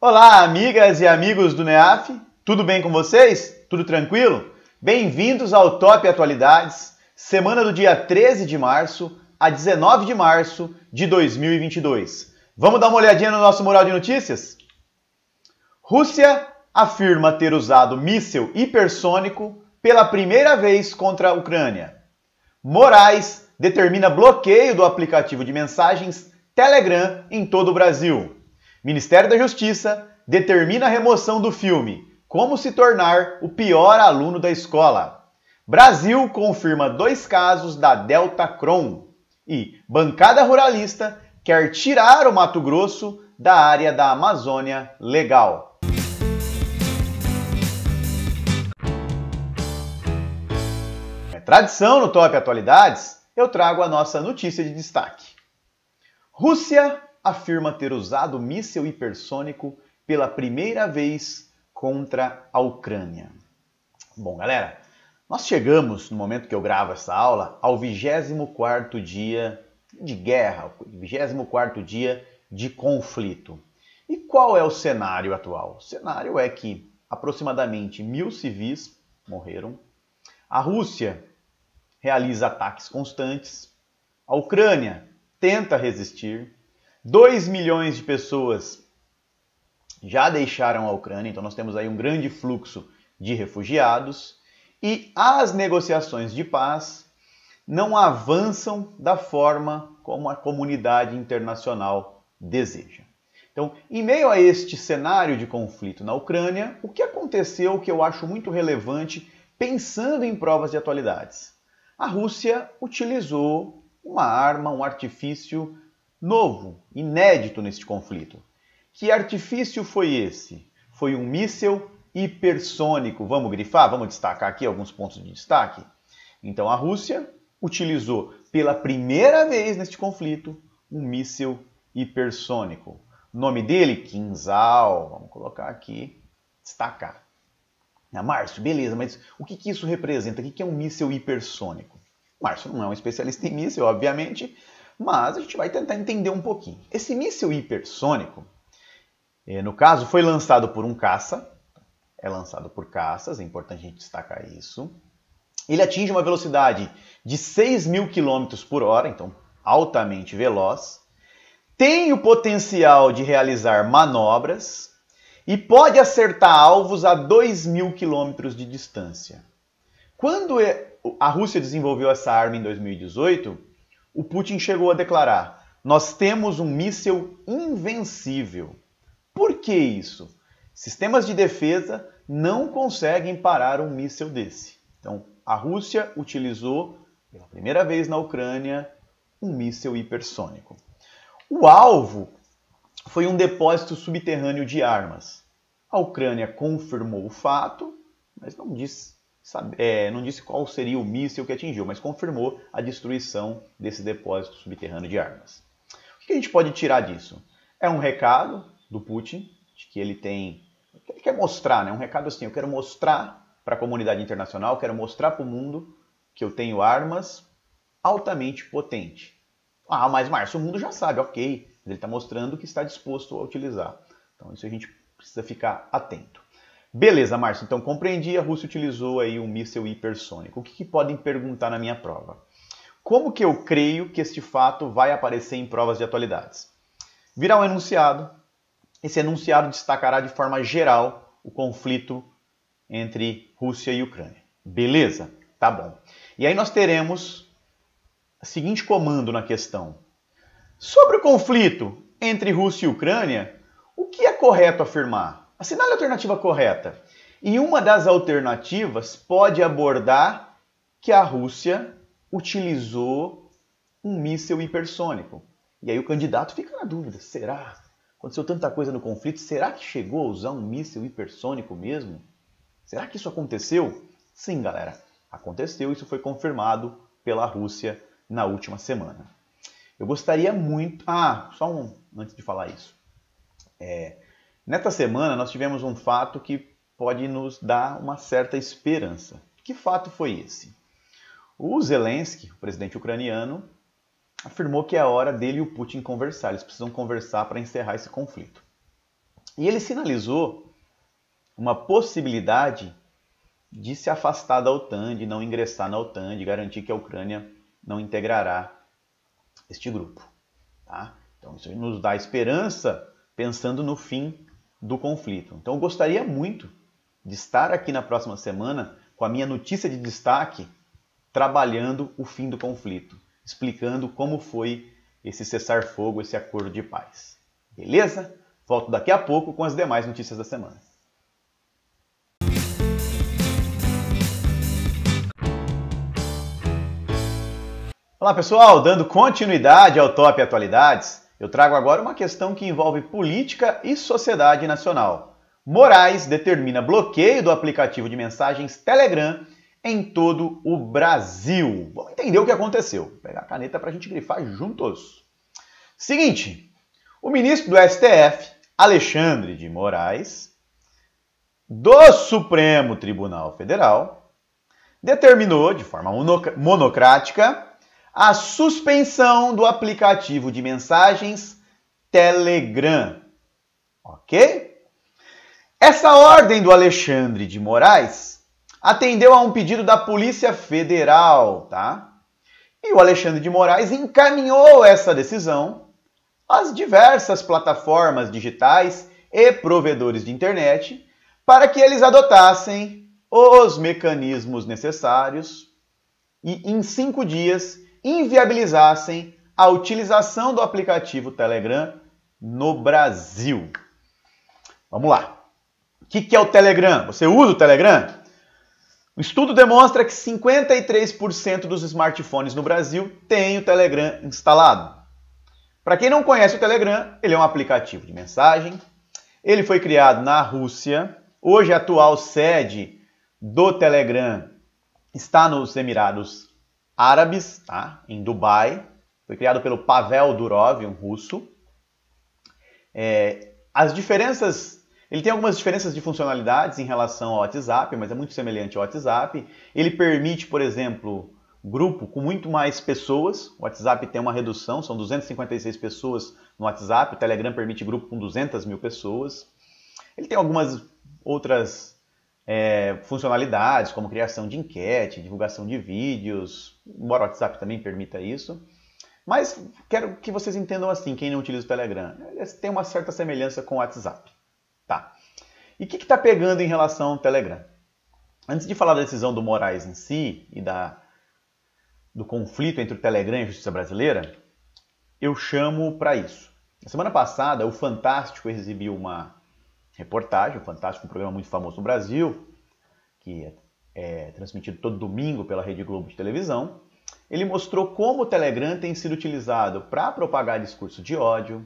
Olá, amigas e amigos do NEAF, tudo bem com vocês? Tudo tranquilo? Bem-vindos ao Top Atualidades, semana do dia 13 de março a 19 de março de 2022. Vamos dar uma olhadinha no nosso mural de notícias? Rússia afirma ter usado míssil hipersônico pela primeira vez contra a Ucrânia. Moraes determina bloqueio do aplicativo de mensagens Telegram em todo o Brasil. Ministério da Justiça determina a remoção do filme Como se tornar o pior aluno da escola. Brasil confirma 2 casos da Delta Cron. E bancada ruralista quer tirar o Mato Grosso da área da Amazônia Legal. É tradição no Top Atualidades, eu trago a nossa notícia de destaque. Rússia afirma ter usado míssil hipersônico pela primeira vez contra a Ucrânia. Bom, galera, nós chegamos, no momento que eu gravo essa aula, ao 24º dia de guerra, 24º dia de conflito. E qual é o cenário atual? O cenário é que aproximadamente 1.000 civis morreram, a Rússia realiza ataques constantes, a Ucrânia tenta resistir, 2 milhões de pessoas já deixaram a Ucrânia, então nós temos aí um grande fluxo de refugiados e as negociações de paz não avançam da forma como a comunidade internacional deseja. Então, em meio a este cenário de conflito na Ucrânia, o que aconteceu que eu acho muito relevante pensando em provas de atualidades? A Rússia utilizou uma arma, um artifício novo, inédito neste conflito. Que artifício foi esse? Foi um míssil hipersônico. Vamos grifar? Vamos destacar aqui alguns pontos de destaque? Então a Rússia utilizou pela primeira vez neste conflito um míssil hipersônico. O nome dele? Kinzhal. Vamos colocar aqui, destacar. Márcio, beleza, mas o que isso representa? O que é um míssil hipersônico? Márcio não é um especialista em míssil, obviamente, mas a gente vai tentar entender um pouquinho. Esse míssil hipersônico, no caso, foi lançado por um caça, é lançado por caças, é importante a gente destacar isso. Ele atinge uma velocidade de 6.000 km por hora, então altamente veloz, tem o potencial de realizar manobras e pode acertar alvos a 2.000 km de distância. Quando a Rússia desenvolveu essa arma em 2018, o Putin chegou a declarar: nós temos um míssil invencível. Por que isso? Sistemas de defesa não conseguem parar um míssil desse. Então, a Rússia utilizou, pela primeira vez na Ucrânia, um míssil hipersônico. O alvo foi um depósito subterrâneo de armas. A Ucrânia confirmou o fato, mas não disse qual seria o míssil que atingiu, mas confirmou a destruição desse depósito subterrâneo de armas. O que a gente pode tirar disso? É um recado do Putin, de que ele quer mostrar, né? Um recado assim: eu quero mostrar para a comunidade internacional, quero mostrar para o mundo que eu tenho armas altamente potentes. Ah, mas Márcio, o mundo já sabe, ok, mas ele está mostrando que está disposto a utilizar. Então isso a gente precisa ficar atento. Beleza, Márcio, então compreendi, a Rússia utilizou aí um míssil hipersônico. O que podem perguntar na minha prova? Como que eu creio que este fato vai aparecer em provas de atualidades? Virá um enunciado, esse enunciado destacará de forma geral o conflito entre Rússia e Ucrânia. Beleza? Tá bom. E aí nós teremos o seguinte comando na questão. Sobre o conflito entre Rússia e Ucrânia, o que é correto afirmar? Assinale a alternativa correta. E uma das alternativas pode abordar que a Rússia utilizou um míssil hipersônico. E aí o candidato fica na dúvida. Será? Aconteceu tanta coisa no conflito, será que chegou a usar um míssil hipersônico mesmo? Será que isso aconteceu? Sim, galera. Aconteceu, isso foi confirmado pela Rússia na última semana. Eu gostaria muito... antes de falar isso. Nesta semana nós tivemos um fato que pode nos dar uma certa esperança. Que fato foi esse? O Zelensky, o presidente ucraniano, afirmou que é a hora dele e o Putin conversar. Eles precisam conversar para encerrar esse conflito. E ele sinalizou uma possibilidade de se afastar da OTAN, de não ingressar na OTAN, de garantir que a Ucrânia não integrará este grupo. Tá? Então isso nos dá esperança pensando no fim do conflito. Então eu gostaria muito de estar aqui na próxima semana com a minha notícia de destaque trabalhando o fim do conflito, explicando como foi esse cessar-fogo, esse acordo de paz. Beleza? Volto daqui a pouco com as demais notícias da semana. Olá pessoal, dando continuidade ao Top Atualidades, eu trago agora uma questão que envolve política e sociedade nacional. Moraes determina bloqueio do aplicativo de mensagens Telegram em todo o Brasil. Vamos entender o que aconteceu. Vou pegar a caneta para a gente grifar juntos. Seguinte, o ministro do STF, Alexandre de Moraes, do Supremo Tribunal Federal, determinou de forma monocrática a suspensão do aplicativo de mensagens Telegram. Ok? Essa ordem do Alexandre de Moraes atendeu a um pedido da Polícia Federal, tá? E o Alexandre de Moraes encaminhou essa decisão às diversas plataformas digitais e provedores de internet para que eles adotassem os mecanismos necessários e, em 5 dias, inviabilizassem a utilização do aplicativo Telegram no Brasil. Vamos lá. O que é o Telegram? Você usa o Telegram? O estudo demonstra que 53% dos smartphones no Brasil têm o Telegram instalado. Para quem não conhece o Telegram, ele é um aplicativo de mensagem. Ele foi criado na Rússia. Hoje a atual sede do Telegram está nos Emirados Árabes, tá? Em Dubai. Foi criado pelo Pavel Durov, um russo. Ele tem algumas diferenças de funcionalidades em relação ao WhatsApp, mas é muito semelhante ao WhatsApp. Ele permite, por exemplo, grupo com muito mais pessoas. O WhatsApp tem uma redução, são 256 pessoas no WhatsApp. O Telegram permite grupo com 200 mil pessoas. Ele tem algumas outras funcionalidades, como criação de enquete, divulgação de vídeos, embora o WhatsApp também permita isso. Mas quero que vocês entendam assim, quem não utiliza o Telegram. Ele tem uma certa semelhança com o WhatsApp. Tá. E o que está pegando em relação ao Telegram? Antes de falar da decisão do Moraes em si e do conflito entre o Telegram e a justiça brasileira, eu chamo para isso. Na semana passada, o Fantástico exibiu uma reportagem, o Fantástico é um programa muito famoso no Brasil, que é transmitido todo domingo pela Rede Globo de televisão. Ele mostrou como o Telegram tem sido utilizado para propagar discurso de ódio,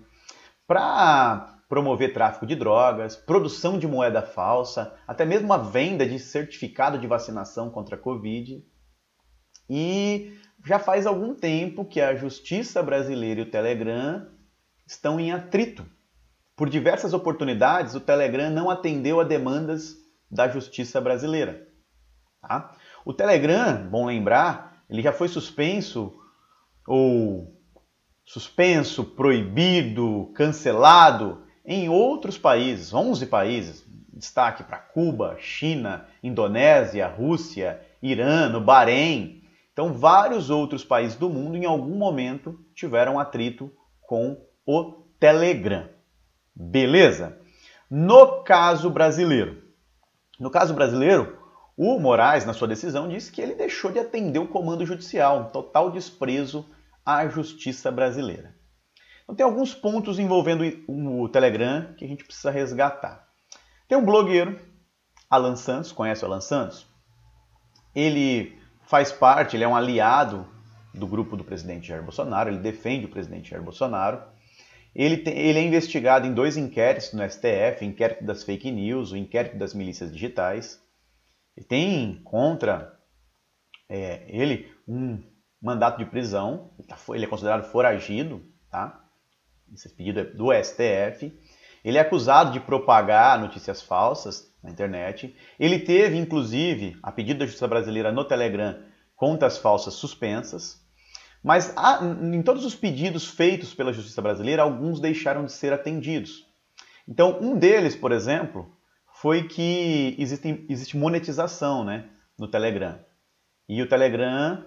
para promover tráfico de drogas, produção de moeda falsa, até mesmo a venda de certificado de vacinação contra a Covid. E já faz algum tempo que a justiça brasileira e o Telegram estão em atrito. Por diversas oportunidades, o Telegram não atendeu a demandas da justiça brasileira. Tá? O Telegram, bom lembrar, ele já foi suspenso, proibido, cancelado em outros países, 11 países. Destaque para Cuba, China, Indonésia, Rússia, Irã, Bahrein. Então, vários outros países do mundo, em algum momento, tiveram atrito com o Telegram. Beleza? No caso brasileiro, o Moraes, na sua decisão, disse que ele deixou de atender o comando judicial, um total desprezo à justiça brasileira. Então tem alguns pontos envolvendo o Telegram que a gente precisa resgatar. Tem um blogueiro, Alan Santos, conhece o Alan Santos? Ele faz parte, ele é um aliado do grupo do presidente Jair Bolsonaro, ele defende o presidente Jair Bolsonaro. Ele é investigado em 2 inquéritos no STF, o inquérito das fake news, o inquérito das milícias digitais. Ele tem contra ele um mandato de prisão, ele é considerado foragido, tá? Esse pedido é do STF. Ele é acusado de propagar notícias falsas na internet. Ele teve, inclusive, a pedido da justiça brasileira no Telegram, contas falsas suspensas. Mas em todos os pedidos feitos pela justiça brasileira, alguns deixaram de ser atendidos. Então, um deles, por exemplo, foi que existe monetização, né, no Telegram. E o Telegram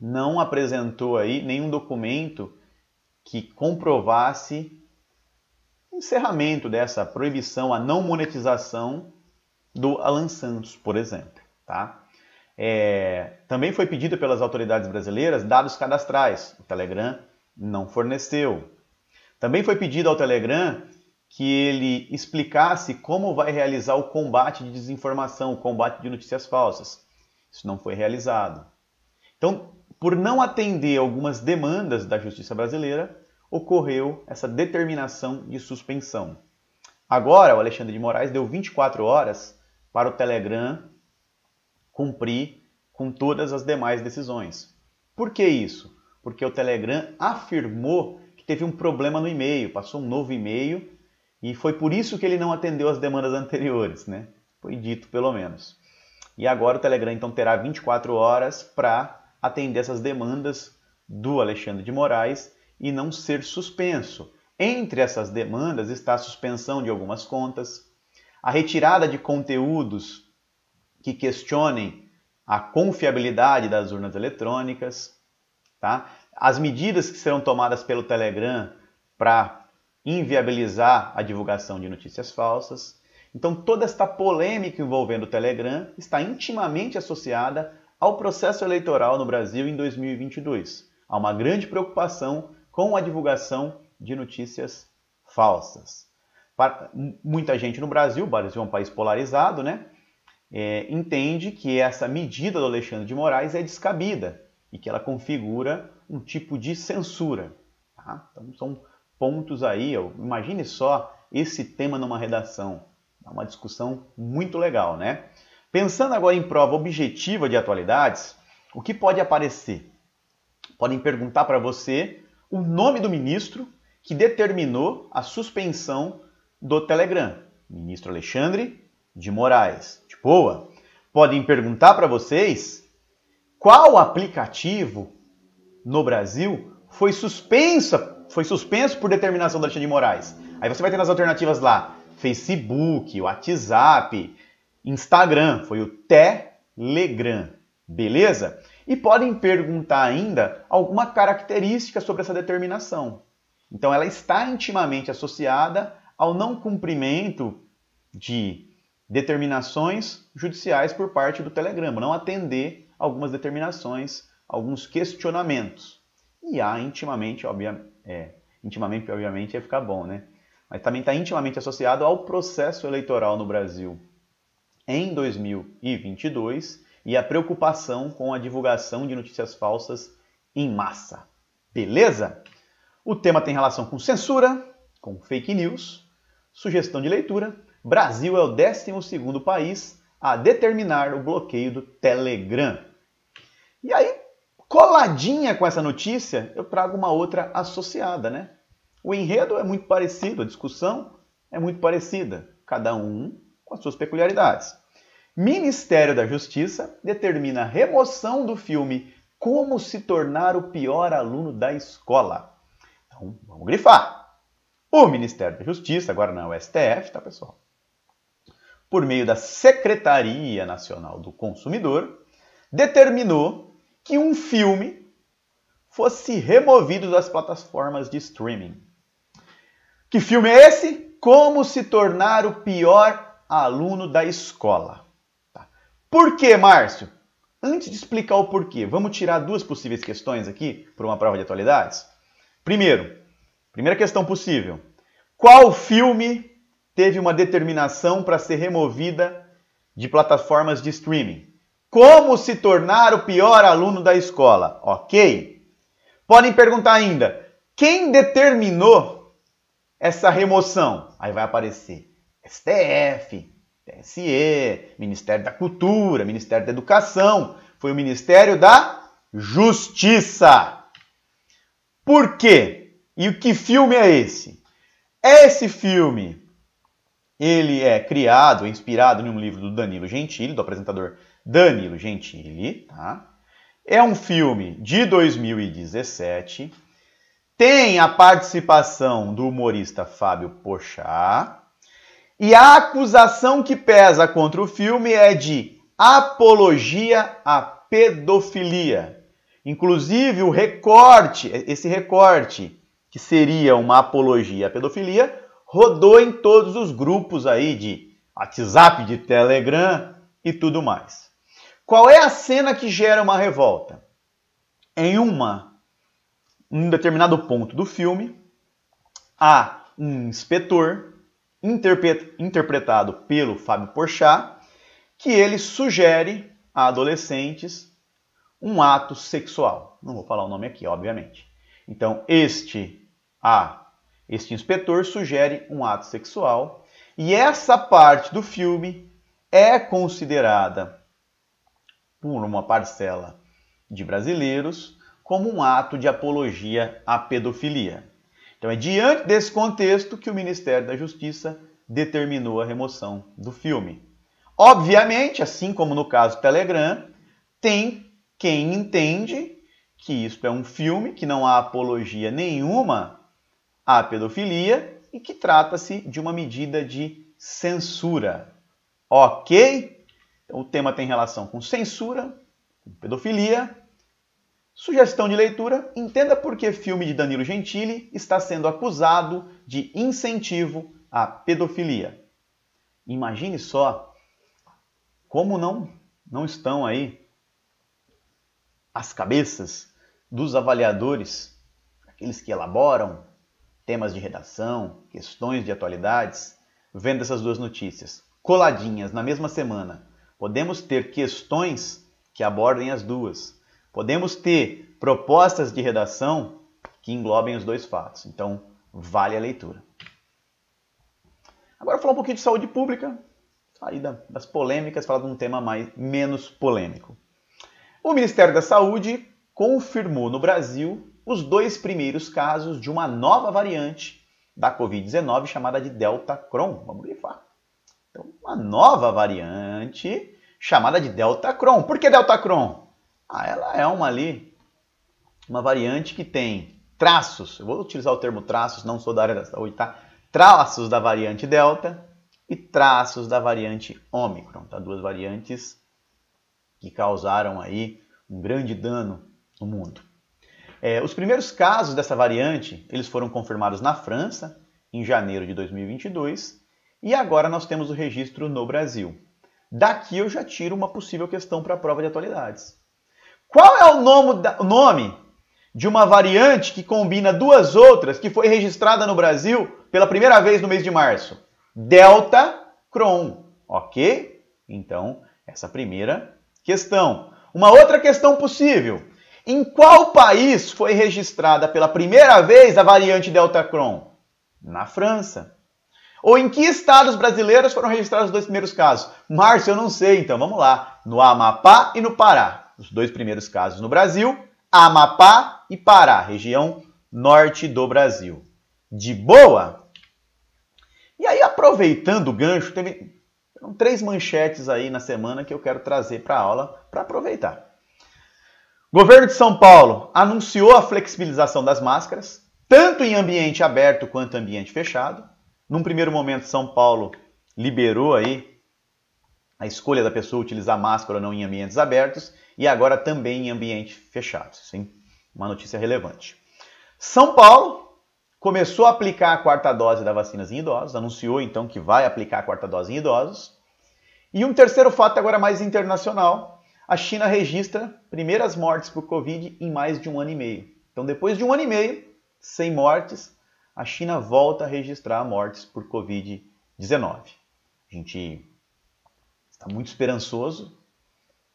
não apresentou aí nenhum documento que comprovasse o encerramento dessa proibição, a não monetização do Alan Santos, por exemplo. Tá? Também foi pedido pelas autoridades brasileiras dados cadastrais. O Telegram não forneceu. Também foi pedido ao Telegram que ele explicasse como vai realizar o combate de desinformação, o combate de notícias falsas. Isso não foi realizado. Então, por não atender algumas demandas da justiça brasileira, ocorreu essa determinação de suspensão. Agora, o Alexandre de Moraes deu 24 horas para o Telegram cumprir com todas as demais decisões. Por que isso? Porque o Telegram afirmou que teve um problema no e-mail, passou um novo e-mail e foi por isso que ele não atendeu as demandas anteriores, né? Foi dito pelo menos. E agora o Telegram então terá 24 horas para atender essas demandas do Alexandre de Moraes e não ser suspenso. Entre essas demandas está a suspensão de algumas contas, a retirada de conteúdos que questionem a confiabilidade das urnas eletrônicas, tá? As medidas que serão tomadas pelo Telegram para inviabilizar a divulgação de notícias falsas. Então, toda esta polêmica envolvendo o Telegram está intimamente associada ao processo eleitoral no Brasil em 2022. Há uma grande preocupação com a divulgação de notícias falsas. Muita gente no Brasil, o Brasil é um país polarizado, né? Entende que essa medida do Alexandre de Moraes é descabida e que ela configura um tipo de censura. Tá? Então são pontos aí, imagine só esse tema numa redação. É uma discussão muito legal, né? Pensando agora em prova objetiva de atualidades, o que pode aparecer? Podem perguntar para você o nome do ministro que determinou a suspensão do Telegram. Ministro Alexandre de Moraes. De boa. Podem perguntar para vocês qual aplicativo no Brasil foi suspenso por determinação do Alexandre de Moraes. Aí você vai ter nas alternativas lá, Facebook, WhatsApp, Instagram, foi o Telegram, beleza? E podem perguntar ainda alguma característica sobre essa determinação. Então ela está intimamente associada ao não cumprimento de determinações judiciais por parte do Telegram, não atender algumas determinações, alguns questionamentos. E há intimamente, obviamente ia ficar bom, né? Mas também está intimamente associado ao processo eleitoral no Brasil em 2022 e a preocupação com a divulgação de notícias falsas em massa. Beleza? O tema tem relação com censura, com fake news, sugestão de leitura. Brasil é o 12º país a determinar o bloqueio do Telegram. E aí, coladinha com essa notícia, eu trago uma outra associada, né? O enredo é muito parecido, a discussão é muito parecida, cada um com as suas peculiaridades. Ministério da Justiça determina a remoção do filme Como se tornar o pior aluno da escola. Então, vamos grifar. O Ministério da Justiça, agora não é o STF, tá, pessoal? Por meio da Secretaria Nacional do Consumidor, determinou que um filme fosse removido das plataformas de streaming. Que filme é esse? Como se tornar o pior aluno da escola. Tá. Por que, Márcio? Antes de explicar o porquê, vamos tirar duas possíveis questões aqui para uma prova de atualidades? Primeira questão possível. Qual filme teve uma determinação para ser removida de plataformas de streaming? Como se tornar o pior aluno da escola? Ok? Podem perguntar ainda, quem determinou essa remoção? Aí vai aparecer STF, TSE, Ministério da Cultura, Ministério da Educação. Foi o Ministério da Justiça. Por quê? E que filme é esse? Esse filme, ele é criado, inspirado em um livro do Danilo Gentili, do apresentador Danilo Gentili, tá? É um filme de 2017, tem a participação do humorista Fábio Porchat, e a acusação que pesa contra o filme é de apologia à pedofilia. Inclusive, esse recorte, que seria uma apologia à pedofilia, rodou em todos os grupos aí de WhatsApp, de Telegram e tudo mais. Qual é a cena que gera uma revolta? Em um determinado ponto do filme, há um inspetor, interpretado pelo Fábio Porchat, que ele sugere a adolescentes um ato sexual. Não vou falar o nome aqui, obviamente. Então, este inspetor sugere um ato sexual, e essa parte do filme é considerada por uma parcela de brasileiros como um ato de apologia à pedofilia. Então é diante desse contexto que o Ministério da Justiça determinou a remoção do filme. Obviamente, assim como no caso do Telegram, tem quem entende que isso é um filme, que não há apologia nenhuma à pedofilia e que trata-se de uma medida de censura. Ok? Então, o tema tem relação com censura, com pedofilia. Sugestão de leitura: entenda por que filme de Danilo Gentili está sendo acusado de incentivo à pedofilia. Imagine só como não estão aí as cabeças dos avaliadores, aqueles que elaboram temas de redação, questões de atualidades, vendo essas duas notícias coladinhas na mesma semana. Podemos ter questões que abordem as duas. Podemos ter propostas de redação que englobem os dois fatos. Então, vale a leitura. Agora, falar um pouquinho de saúde pública, sair das polêmicas, falar de um tema menos polêmico. O Ministério da Saúde confirmou no Brasil os 2 primeiros casos de uma nova variante da Covid-19 chamada de Delta Cron. Vamos grifar. Então, uma nova variante chamada de Delta Cron. Por que Delta Cron? Ela é uma variante que tem traços, eu vou utilizar o termo traços, não sou da área da saúde, tá? Traços da variante Delta e traços da variante Ômicron, tá? 2 variantes que causaram aí um grande dano no mundo. Os primeiros casos dessa variante, eles foram confirmados na França, em janeiro de 2022, e agora nós temos o registro no Brasil. Daqui eu já tiro uma possível questão para a prova de atualidades. Qual é o nome de uma variante que combina 2 outras que foi registrada no Brasil pela primeira vez no mês de março? Delta Cron, ok? Então, essa primeira questão. Uma outra questão possível. Em qual país foi registrada pela primeira vez a variante Delta Cron? Na França. Ou em que estados brasileiros foram registrados os 2 primeiros casos? Márcio, eu não sei, então vamos lá. No Amapá e no Pará. Os 2 primeiros casos no Brasil, Amapá e Pará, região norte do Brasil. De boa? E aí, aproveitando o gancho, foram 3 manchetes aí na semana que eu quero trazer para a aula para aproveitar. O governo de São Paulo anunciou a flexibilização das máscaras, tanto em ambiente aberto quanto em ambiente fechado. Num primeiro momento, São Paulo liberou aí a escolha da pessoa utilizar máscara ou não em ambientes abertos e agora também em ambientes fechados. Sim, uma notícia relevante. São Paulo começou a aplicar a 4ª dose da vacina em idosos, anunciou então que vai aplicar a 4ª dose em idosos. E um terceiro fato agora mais internacional: a China registra primeiras mortes por Covid em mais de 1 ano e meio. Então, depois de 1 ano e meio, sem mortes, a China volta a registrar mortes por Covid-19. A gente está muito esperançoso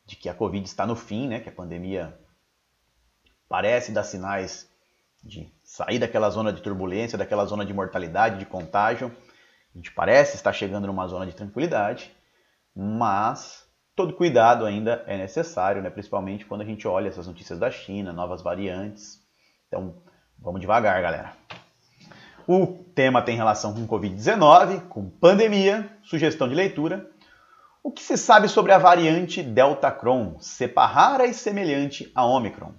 de que a Covid está no fim, né? Que a pandemia parece dar sinais de sair daquela zona de turbulência, daquela zona de mortalidade, de contágio. A gente parece estar chegando numa zona de tranquilidade, mas todo cuidado ainda é necessário, né? Principalmente quando a gente olha essas notícias da China, novas variantes. Então, vamos devagar, galera. O tema tem relação com Covid-19, com pandemia, sugestão de leitura. O que se sabe sobre a variante Delta Cron, cepa rara e semelhante a Ômicron?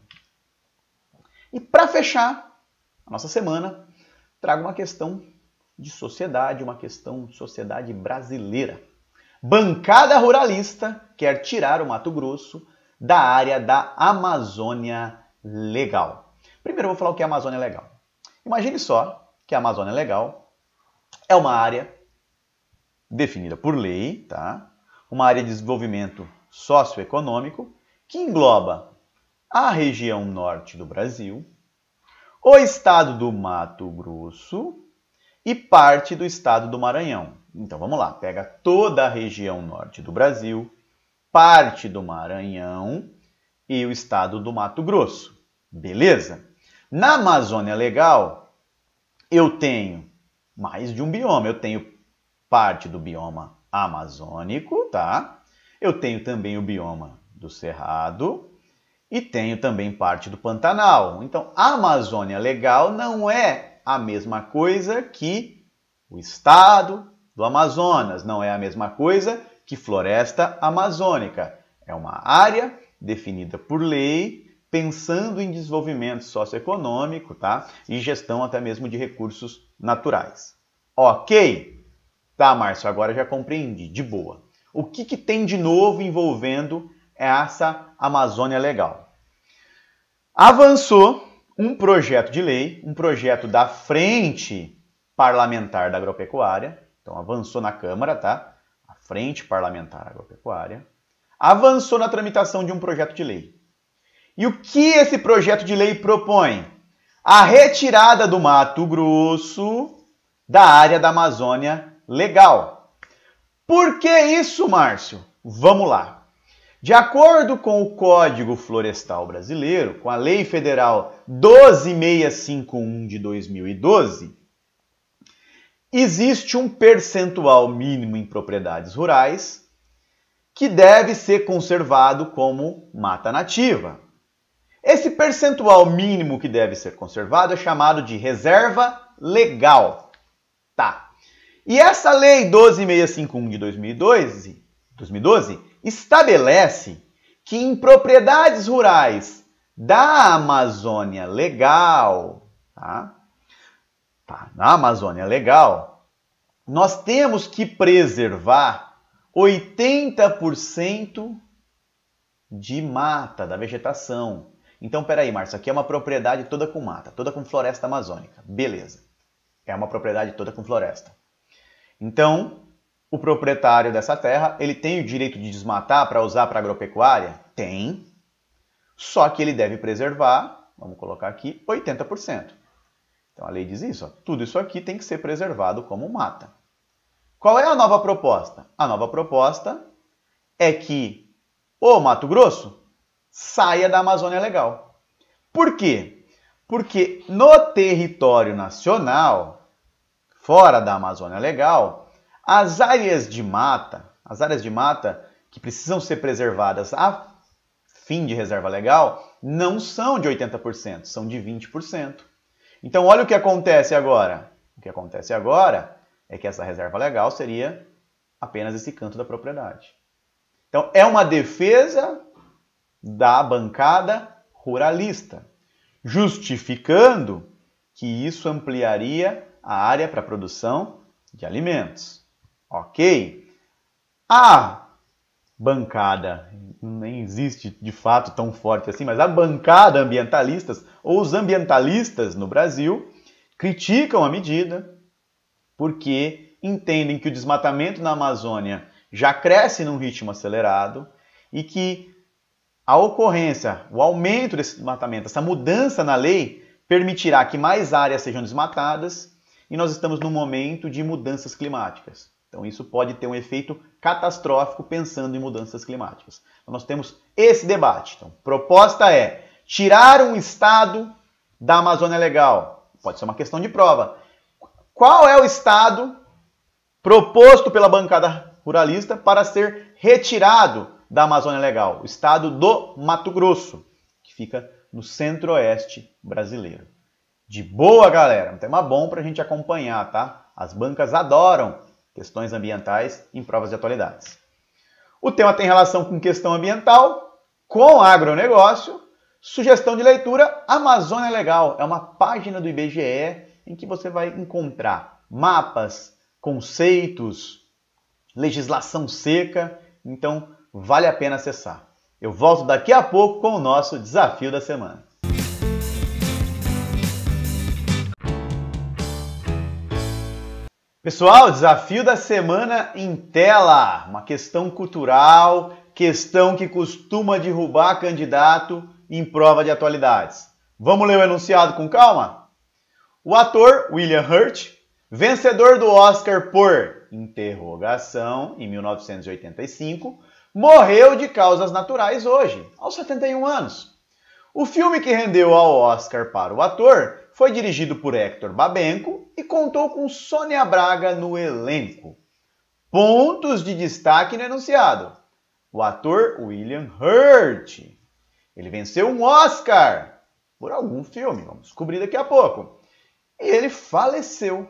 E para fechar A nossa semana trago uma questão de sociedade, uma questão de sociedade brasileira. Bancada ruralista quer tirar o Mato Grosso da área da Amazônia Legal. Primeiro eu vou falar o que é a Amazônia Legal. Imagine só que a Amazônia Legal é uma área definida por lei, tá? Uma área de desenvolvimento socioeconômico que engloba a região norte do Brasil, o estado do Mato Grosso e parte do estado do Maranhão. Então vamos lá, pega toda a região norte do Brasil, parte do Maranhão e o estado do Mato Grosso. Beleza? Na Amazônia Legal, eu tenho mais de um bioma. Eu tenho parte do bioma amazônico, tá? Eu tenho também o bioma do Cerrado e tenho também parte do Pantanal. Então, a Amazônia Legal não é a mesma coisa que o estado do Amazonas, não é a mesma coisa que floresta amazônica. É uma área definida por lei, pensando em desenvolvimento socioeconômico, tá? E gestão até mesmo de recursos naturais. Ok? Tá, Márcio, agora já compreendi, de boa. O que tem de novo envolvendo essa Amazônia Legal? Avançou um projeto de lei, um projeto da Frente Parlamentar da Agropecuária, então avançou na Câmara, tá? A Frente Parlamentar Agropecuária, avançou na tramitação de um projeto de lei. E o que esse projeto de lei propõe? A retirada do Mato Grosso da área da Amazônia Legal. Por que isso, Márcio? Vamos lá. De acordo com o Código Florestal Brasileiro, com a Lei Federal 12.651 de 2012, existe um percentual mínimo em propriedades rurais que deve ser conservado como mata nativa. Esse percentual mínimo que deve ser conservado é chamado de reserva legal. Tá. E essa Lei 12.651 de 2012 estabelece que em propriedades rurais da Amazônia Legal, tá? Na Amazônia Legal, nós temos que preservar 80% de mata, da vegetação. Então, peraí, Márcio, aqui é uma propriedade toda com mata, toda com floresta amazônica. Beleza. É uma propriedade toda com floresta. Então, o proprietário dessa terra, ele tem o direito de desmatar para usar para agropecuária? Tem. Só que ele deve preservar, vamos colocar aqui, 80%. Então, a lei diz isso, ó, tudo isso aqui tem que ser preservado como mata. Qual é a nova proposta? A nova proposta é que o Mato Grosso saia da Amazônia Legal. Por quê? Porque no território nacional, fora da Amazônia Legal, as áreas de mata que precisam ser preservadas a fim de reserva legal, não são de 80%, são de 20%. Então, olha o que acontece agora. O que acontece agora é que essa reserva legal seria apenas esse canto da propriedade. Então, é uma defesa da bancada ruralista, justificando que isso ampliaria a área para a produção de alimentos. Ok? A bancada, nem existe de fato tão forte assim, mas a bancada ambientalistas ou os ambientalistas no Brasil criticam a medida porque entendem que o desmatamento na Amazônia já cresce num ritmo acelerado e que a ocorrência, o aumento desse desmatamento, essa mudança na lei permitirá que mais áreas sejam desmatadas e nós estamos num momento de mudanças climáticas. Então isso pode ter um efeito catastrófico pensando em mudanças climáticas. Então nós temos esse debate. Então, proposta é tirar um estado da Amazônia Legal. Pode ser uma questão de prova. Qual é o estado proposto pela bancada ruralista para ser retirado da Amazônia Legal? O estado do Mato Grosso, que fica no centro-oeste brasileiro. De boa, galera. Um tema bom para a gente acompanhar, tá? As bancas adoram questões ambientais em provas de atualidades. O tema tem relação com questão ambiental, com agronegócio, Sugestão de leitura, Amazônia Legal. É uma página do IBGE em que você vai encontrar mapas, conceitos, legislação seca. Então, vale a pena acessar. Eu volto daqui a pouco com o nosso desafio da semana. Pessoal, desafio da semana em tela. Uma questão cultural, questão que costuma derrubar candidato em prova de atualidades. Vamos ler o enunciado com calma? O ator William Hurt, vencedor do Oscar por Interrogação em 1985, morreu de causas naturais hoje, aos 71 anos. O filme que rendeu ao Oscar para o ator foi dirigido por Héctor Babenco e contou com Sônia Braga no elenco. Pontos de destaque no enunciado. O ator William Hurt. Ele venceu um Oscar por algum filme, vamos descobrir daqui a pouco. E ele faleceu.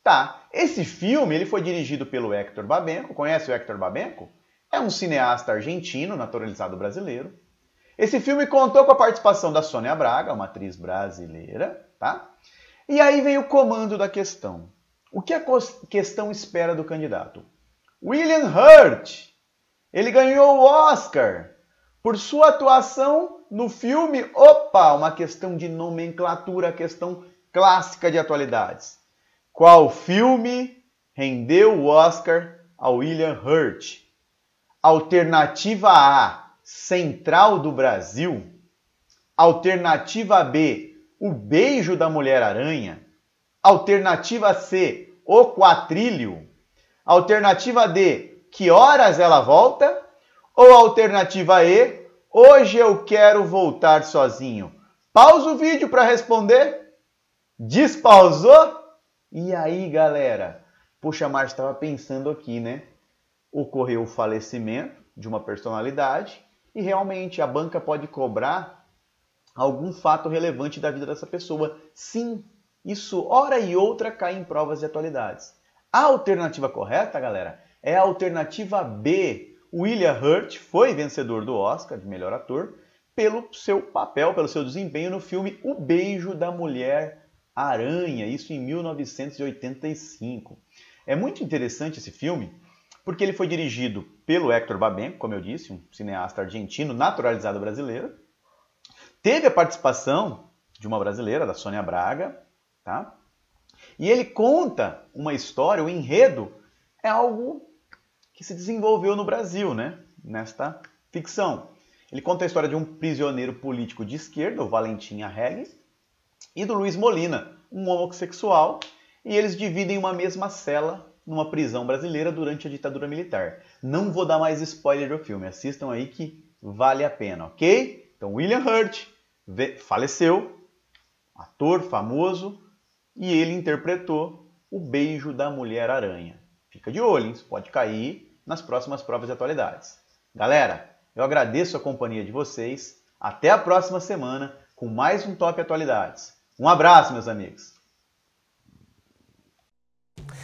Tá, esse filme ele foi dirigido pelo Héctor Babenco. Conhece o Héctor Babenco? É um cineasta argentino, naturalizado brasileiro. Esse filme contou com a participação da Sônia Braga, uma atriz brasileira, tá? E aí vem o comando da questão. O que a questão espera do candidato? William Hurt, ele ganhou o Oscar por sua atuação no filme... Opa, uma questão de nomenclatura, questão clássica de atualidades. Qual filme rendeu o Oscar a William Hurt? Alternativa A, Central do Brasil. Alternativa B, O Beijo da Mulher-Aranha. Alternativa C, O Quatrilho. Alternativa D, Que Horas Ela Volta? Ou alternativa E, Hoje Eu Quero Voltar Sozinho? Pausa o vídeo para responder. Despausou? E aí, galera? Poxa, Márcio, estava pensando aqui, né? Ocorreu o falecimento de uma personalidade e realmente a banca pode cobrar algum fato relevante da vida dessa pessoa. Sim, isso hora e outra cai em provas de atualidades. A alternativa correta, galera, é a alternativa B. William Hurt foi vencedor do Oscar de melhor ator pelo seu papel, pelo seu desempenho no filme O Beijo da Mulher-Aranha, isso em 1985. É muito interessante esse filme, porque ele foi dirigido pelo Héctor Babenco, como eu disse, um cineasta argentino naturalizado brasileiro. Teve a participação de uma brasileira, da Sônia Braga, tá? E ele conta uma história, o enredo é algo que se desenvolveu no Brasil, né? Nesta ficção. Ele conta a história de um prisioneiro político de esquerda, o Valentim Arregui, e do Luiz Molina, um homossexual, e eles dividem uma mesma cela numa prisão brasileira durante a ditadura militar. Não vou dar mais spoiler do filme, assistam aí que vale a pena, ok? Então, William Hurt faleceu, ator famoso, e ele interpretou O Beijo da Mulher-Aranha. Fica de olho, hein? Isso pode cair nas próximas provas de atualidades. Galera, eu agradeço a companhia de vocês. Até a próxima semana com mais um Top Atualidades. Um abraço, meus amigos.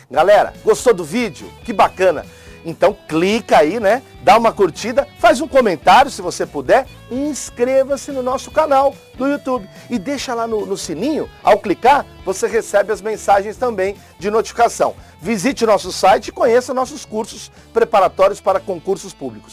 Galera, gostou do vídeo? Que bacana! Então clica aí, né? Dá uma curtida, faz um comentário se você puder e inscreva-se no nosso canal do YouTube. E deixa lá no sininho, ao clicar, você recebe as mensagens também de notificação. Visite o nosso site e conheça nossos cursos preparatórios para concursos públicos.